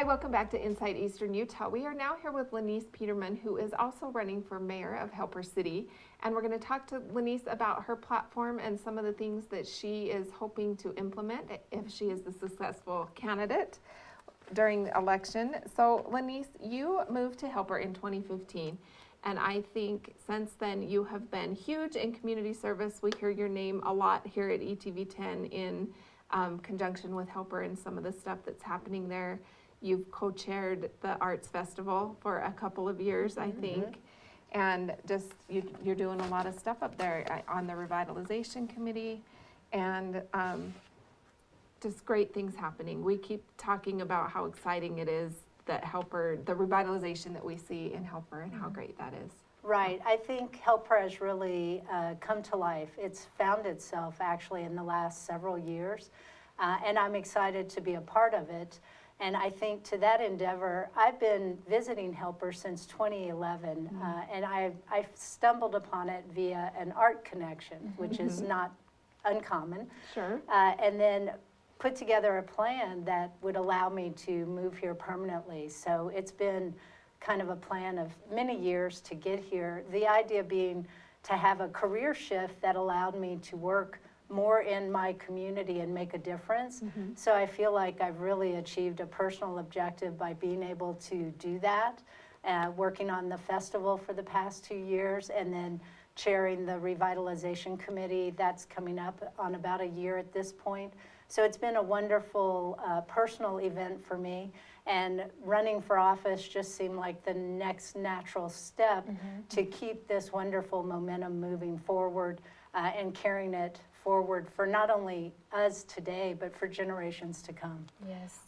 welcome back to Inside Eastern Utah. We are now here with Lenise Peterman, who is also running for mayor of Helper City. And we're going to talk to Lenise about her platform and some of the things that she is hoping to implement if she is the successful candidate during the election. So Lenise, you moved to Helper in 2015. And I think since then you have been huge in community service. We hear your name a lot here at ETV10 in conjunction with Helper and some of the stuff that's happening there. You've co-chaired the Arts Festival for a couple of years, I think, and just you're doing a lot of stuff up there on the revitalization committee, and just great things happening. We keep talking about how exciting it is that Helper, the revitalization that we see in Helper, and how great that is. Right. I think Helper has really come to life. It's found itself actually in the last several years, and I'm excited to be a part of it. And I think to that endeavor, I've been visiting Helper since 2011, and I've stumbled upon it via an art connection, which is not uncommon. Sure. And then put together a plan that would allow me to move here permanently. So it's been kind of a plan of many years to get here. The idea being to have a career shift that allowed me to work more in my community and make a difference. So I feel like I've really achieved a personal objective by being able to do that, working on the festival for the past 2 years, and then chairing the revitalization committee. That's coming up on about a year at this point. So it's been a wonderful personal event for me, and running for office just seemed like the next natural step to keep this wonderful momentum moving forward and carrying it forward for not only us today, but for generations to come. Yes,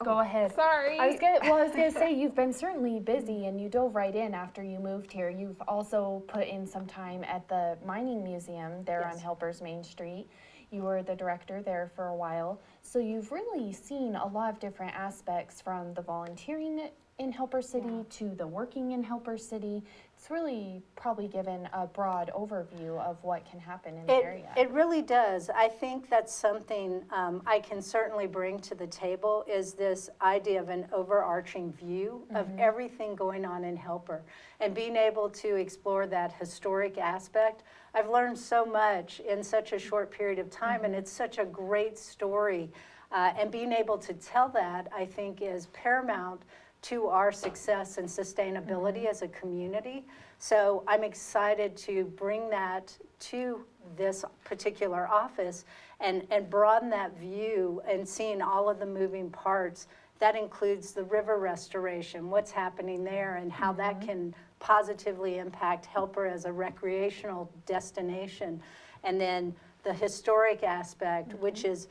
go ahead. Sorry. I was gonna say, you've been certainly busy, and you dove right in after you moved here. You've also put in some time at the mining museum there on Helper's Main Street. You were the director there for a while. So you've really seen a lot of different aspects, from the volunteering in Helper City to the working in Helper City. It's really probably given a broad overview of what can happen in the area. It really does. I think that's something I can certainly bring to the table, is this idea of an overarching view of everything going on in Helper, and being able to explore that historic aspect. I've learned so much in such a short period of time, and it's such a great story. And being able to tell that, I think, is paramount to our success and sustainability as a community. So I'm excited to bring that to this particular office and broaden that view and seeing all of the moving parts. That includes the river restoration, what's happening there, and how that can positively impact Helper as a recreational destination. And then the historic aspect, which is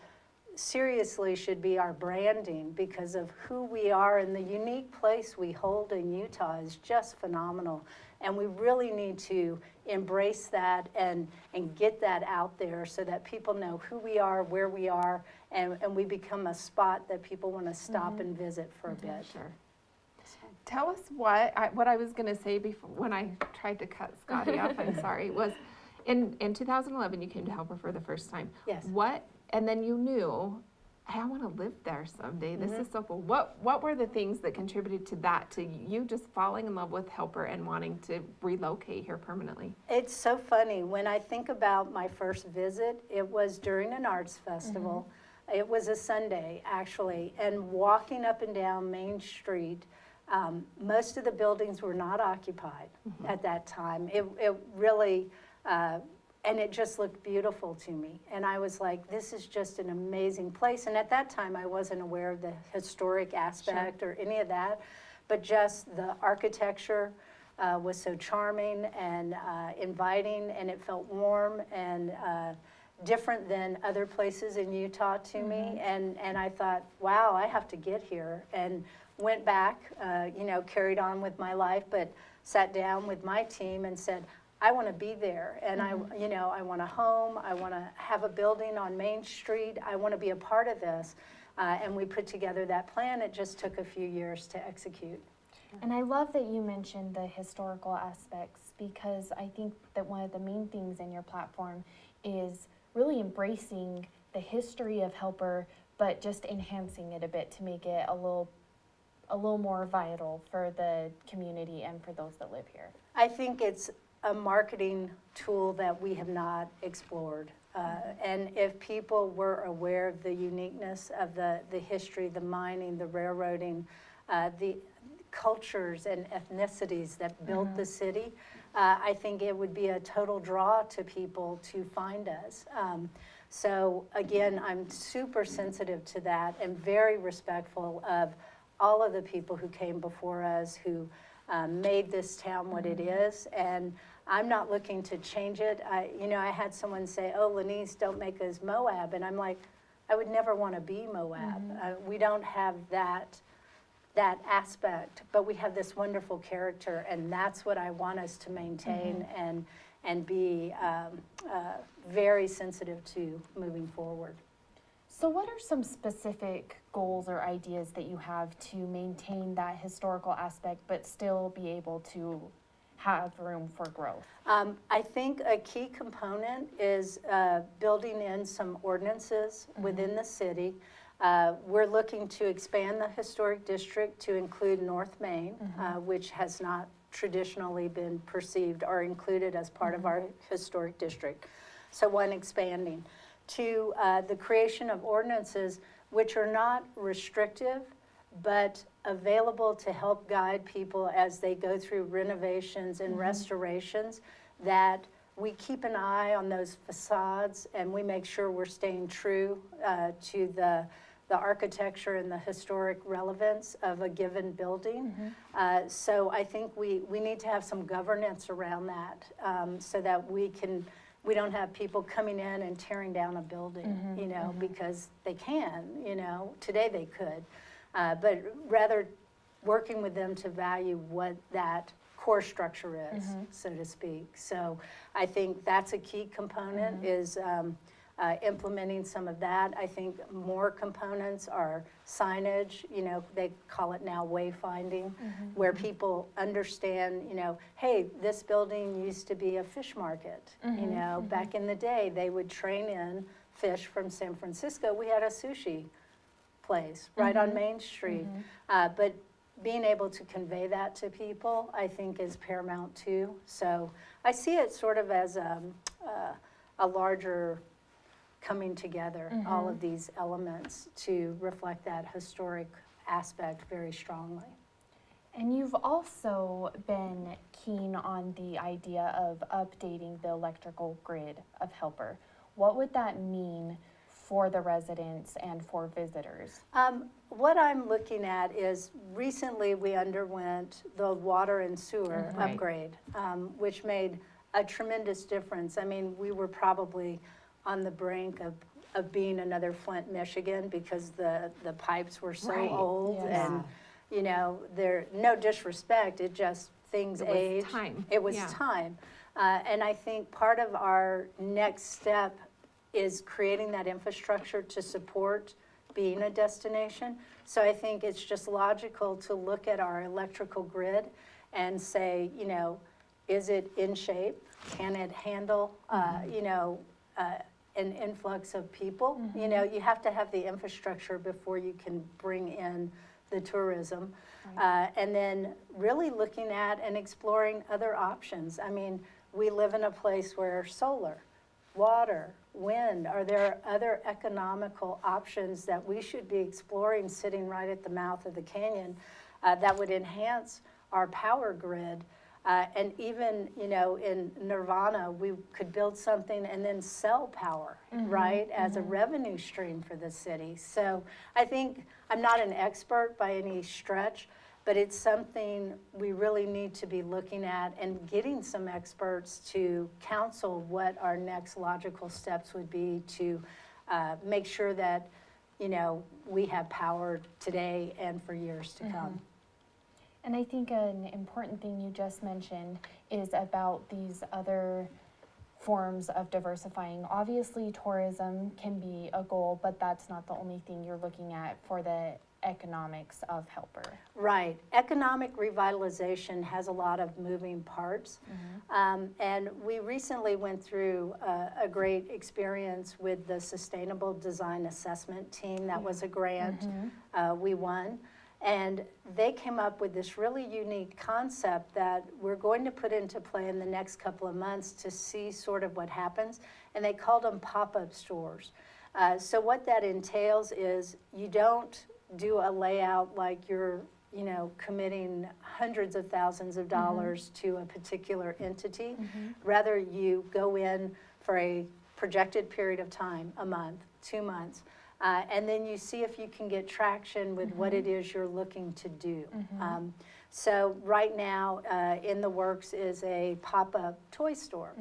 seriously should be our branding, because of who we are, and the unique place we hold in Utah is just phenomenal. And we really need to embrace that and get that out there so that people know who we are, where we are, and we become a spot that people want to stop and visit for a bit. Sure. Tell us what I was going to say before, when I tried to cut Scotty off, I'm sorry, was in 2011 you came to Helper for the first time. Yes. And then you knew, hey, I want to live there someday. This is so cool. What were the things that contributed to that, to you just falling in love with Helper and wanting to relocate here permanently? It's so funny. When I think about my first visit, it was during an arts festival. It was a Sunday, actually, and walking up and down Main Street, most of the buildings were not occupied at that time. It really, and it just looked beautiful to me. And I was like, this is just an amazing place. And at that time, I wasn't aware of the historic aspect or any of that, but just the architecture was so charming and inviting, and it felt warm and different than other places in Utah to me. And I thought, wow, I have to get here. And went back, carried on with my life, but sat down with my team and said, I want to be there, and I want a home. I want to have a building on Main Street. I want to be a part of this, and we put together that plan. It just took a few years to execute. And I love that you mentioned the historical aspects, because I think that one of the main things in your platform is really embracing the history of Helper, but just enhancing it a bit to make it a little a little more vital for the community and for those that live here? I think it's a marketing tool that we have not explored. And if people were aware of the uniqueness of the history, the mining, the railroading, the cultures and ethnicities that built the city, I think it would be a total draw to people to find us. So again, I'm super sensitive to that and very respectful of all of the people who came before us, who made this town what it is. And I'm not looking to change it. I had someone say, oh, Lenise, don't make us Moab. And I'm like, I would never want to be Moab. We don't have that aspect, but we have this wonderful character, and that's what I want us to maintain and be very sensitive to moving forward. So what are some specific goals or ideas that you have to maintain that historical aspect but still be able to have room for growth? I think a key component is building in some ordinances within the city. We're looking to expand the historic district to include North Main, which has not traditionally been perceived or included as part of our historic district. So one, expanding. Two, the creation of ordinances which are not restrictive, but available to help guide people as they go through renovations and restorations, that we keep an eye on those facades and we make sure we're staying true to the architecture and the historic relevance of a given building. So I think we need to have some governance around that, so that we don't have people coming in and tearing down a building, because they can, today they could. But rather working with them to value what that core structure is, so to speak. So I think that's a key component, is implementing some of that. I think more components are signage, they call it now wayfinding, where people understand, hey, this building used to be a fish market. Back in the day, they would train in fish from San Francisco. We had a sushi place right on Main Street. But being able to convey that to people, I think, is paramount too. So I see it sort of as a larger coming together, all of these elements to reflect that historic aspect very strongly. And you've also been keen on the idea of updating the electrical grid of Helper. What would that mean for the residents and for visitors? What I'm looking at is, recently we underwent the water and sewer upgrade, which made a tremendous difference. I mean, we were probably on the brink of being another Flint, Michigan, because the pipes were so old. And there, no disrespect, it just, things age. It was time. And I think part of our next step is creating that infrastructure to support being a destination. So I think it's just logical to look at our electrical grid and say, is it in shape? Can it handle, an influx of people? You have to have the infrastructure before you can bring in the tourism. And then really looking at and exploring other options. I mean, we live in a place where solar, water, wind, are there other economical options that we should be exploring sitting right at the mouth of the canyon that would enhance our power grid? And even, in Nirvana, we could build something and then sell power, right, as a revenue stream for the city. So I think, I'm not an expert by any stretch, but it's something we really need to be looking at and getting some experts to counsel what our next logical steps would be to make sure that, we have power today and for years to come. And I think an important thing you just mentioned is about these other forms of diversifying. Obviously, tourism can be a goal, but that's not the only thing you're looking at for the economics of Helper. Right. Economic revitalization has a lot of moving parts. And we recently went through a great experience with the Sustainable Design Assessment Team. That was a grant we won. And they came up with this really unique concept that we're going to put into play in the next couple of months to see sort of what happens. And they called them pop-up stores. So what that entails is you don't do a layout like you're, committing hundreds of thousands of dollars to a particular entity. Rather, you go in for a projected period of time, a month, 2 months, and then you see if you can get traction with what it is you're looking to do. So right now, in the works is a pop-up toy store,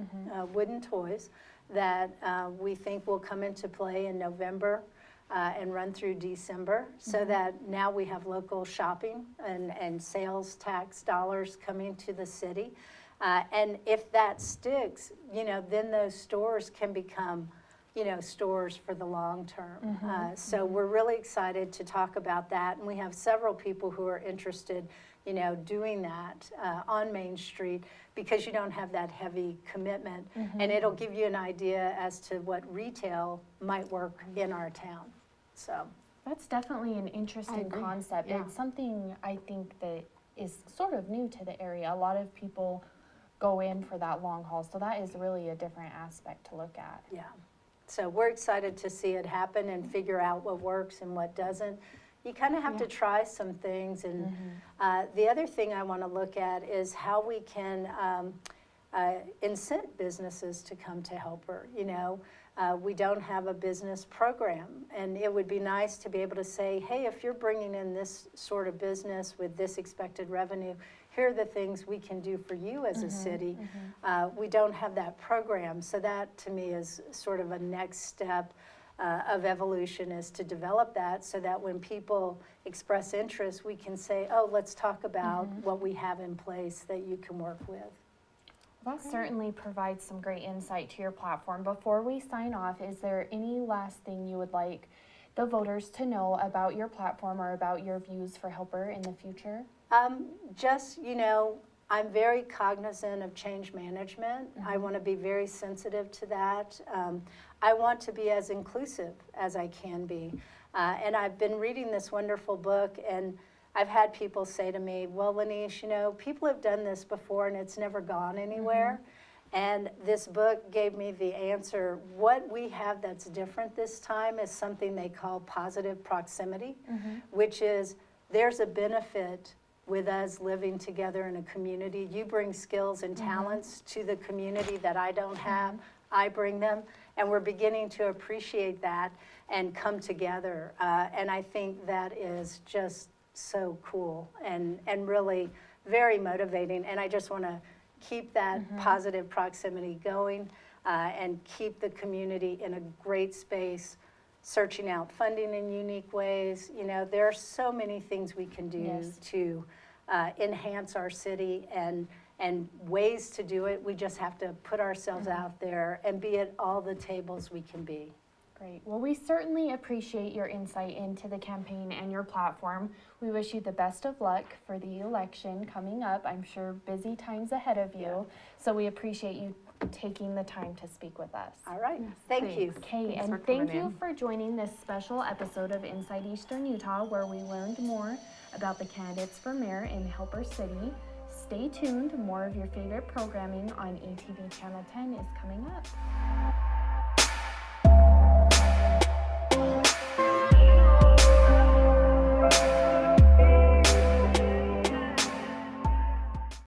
wooden toys, that we think will come into play in November and run through December, so that now we have local shopping and sales tax dollars coming to the city. And if that sticks, then those stores can become stores for the long term. So we're really excited to talk about that, and we have several people who are interested, doing that on Main Street, because you don't have that heavy commitment, and it'll give you an idea as to what retail might work in our town. So That's definitely an interesting agree. concept. Yeah. It's something I think that is sort of new to the area. A lot of people go in for that long haul, so that is really a different aspect to look at. yeah, so we're excited to see it happen and figure out what works and what doesn't. You kind of have to try some things, and the other thing I want to look at is how we can incent businesses to come to Helper. We don't have a business program, and it would be nice to be able to say, hey, if you're bringing in this sort of business with this expected revenue, here are the things we can do for you as a city. We don't have that program, so that to me is sort of a next step of evolution, is to develop that, so that when people express interest, we can say, oh, let's talk about what we have in place that you can work with. That certainly provides some great insight to your platform. Before we sign off, is there any last thing you would like the voters to know about your platform or about your views for Helper in the future? Just, I'm very cognizant of change management. I want to be very sensitive to that. I want to be as inclusive as I can be. And I've been reading this wonderful book, and I've had people say to me, well, Lenise, people have done this before and it's never gone anywhere. And this book gave me the answer. What we have that's different this time is something they call positive proximity, which is there's a benefit with us living together in a community. You bring skills and talents to the community that I don't have. I bring them, and we're beginning to appreciate that and come together. And I think that is just so cool and really very motivating. And I just want to keep that positive proximity going and keep the community in a great space, searching out funding in unique ways. There are so many things we can do to enhance our city, and ways to do it. We just have to put ourselves out there and be at all the tables we can be. Great. Well, we certainly appreciate your insight into the campaign and your platform. We wish you the best of luck for the election coming up. I'm sure busy times ahead of you. So we appreciate you taking the time to speak with us. All right. Thank you. Okay, Thanks for and thank coming you in. for joining this special episode of Inside Eastern Utah, where we learned more about the candidates for mayor in Helper City. Stay tuned. More of your favorite programming on ETV Channel 10 is coming up.